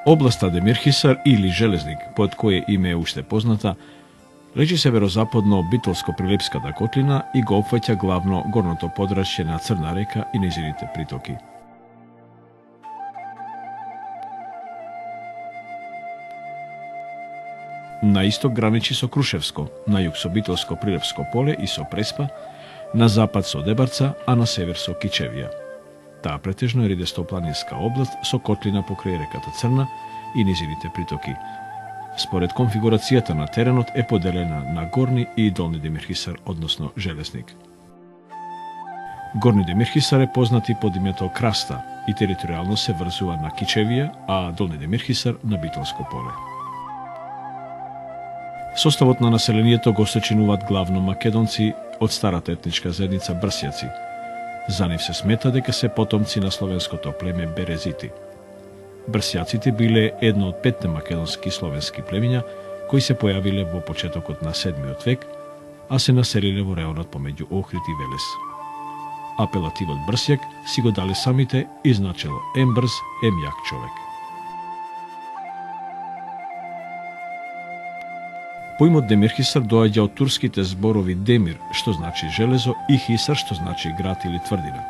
Областа Демирхисар или Железник, под кое име е уште позната, лежи северозападно Битолско-Прилепската котлина и го опфаќа главно горното подрачје на Црна река и нејзините притоки. На исток граничи со Крушевско, на југ со Битолско-Прилепско поле и со Преспа, на запад со Дебарца, а на север со Кичевија. Таа претежно е редестопланинска област со котлина покрај реката Црна и нејзините притоки. Според конфигурацијата на теренот е поделена на Горни и Долни Демирхисар, односно Железник. Горни Демирхисар е познат и под името Краста и територијално се врзува на Кичевија, а Долни Демирхисар на Битолско поле. Составот на населението го сочинуваат главно македонци од старата етничка заедница Брсјаци. За нив се смета дека се потомци на словенското племе Березити. Брсјаците биле едно од 5 македонски и словенски племиња кои се појавиле во почетокот на 7 век, а се населиле во реонот помеѓу Охрид и Велес. Апелативот Брсјак си го дале самите и значело ем брз, ем јак човек. Поимот Демирхисар доаѓа од турските зборови Демир, што значи железо, и Хисар, што значи град или тврдина.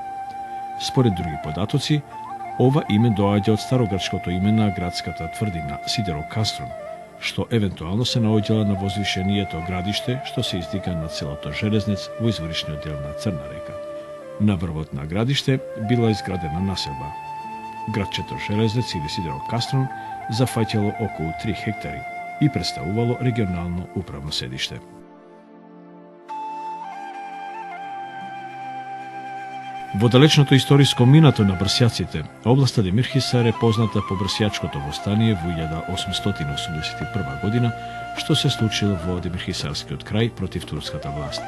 Според други податоци, ова име доаѓа од старогрчкото име на градската тврдина Сидерокастрон, што евентуално се наоѓала на возвишенијето градиште што се издига на целото железнец во извршниот дел на Црна река. На врвот на градиште била изградена населба. Градчето Железнец или Сидерокастрон зафаќало околу 3 хектари и представувало регионално управно седиште. Во далечното историско минато на брсјаците, областа Демирхисар е позната по брсјачкото востание во 1881 година, што се случило во Демирхисарскиот крај против турската власт.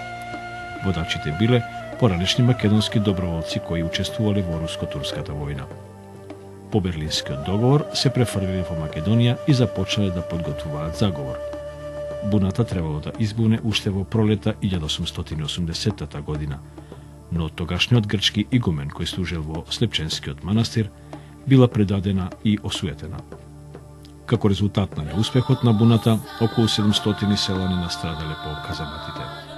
Водачите биле поранешни македонски доброволци кои учествувале во руско-турската војна. По Берлинскиот договор се префрлиле во Македонија и започнале да подготвуваат заговор. Буната требало да избуне уште во пролета 1880 година, но тогашниот грчки игумен кој служел во Слепченскиот манастир била предадена и осуетена. Како резултат на неуспехот на буната, околу 700 селани настрадале по казаматите.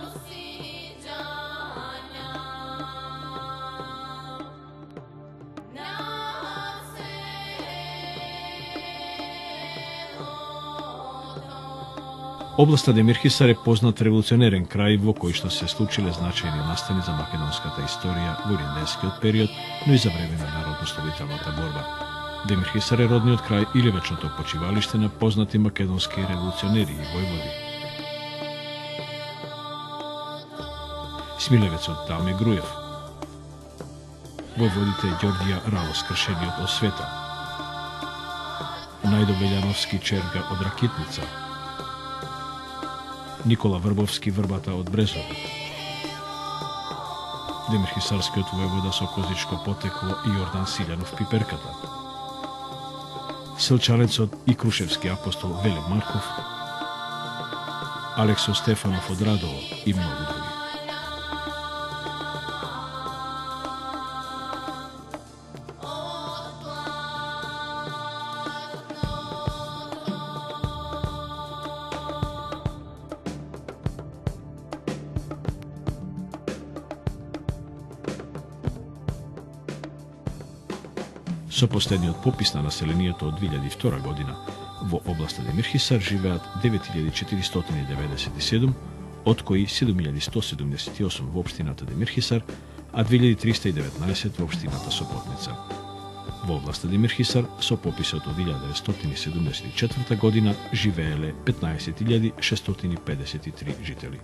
Областа Демирхисар е познат револуционерен крај во кој што се случиле значајни настани за македонската историја во ринденскиот период, но и за време на народно-ослободителната борба. Демирхисар е родниот крај или вечното почивалиште на познати македонски револуционери и војводи. Смилевецот Даме Груев, војводите Ѓорѓија Ралос Кршени од Освета, Најдо Велјановски Черга од Ракитница, Никола Врбовски Врбата од Брезов, Демирхисарскиот војвода со козичко потекло и Јордан Силјанов Пиперката, Селчанецот и крушевски апостол Веле Марков, Алексо Стефанов од Радово и многу други. Со последниот попис на населението од 2002 година, во областа Демирхисар живеат 9497, од кои 7178 во општината Демирхисар, а 2319 во општината Сопотница. Во областа Демирхисар, со пописот од 1974 година, живееле 15653 жители.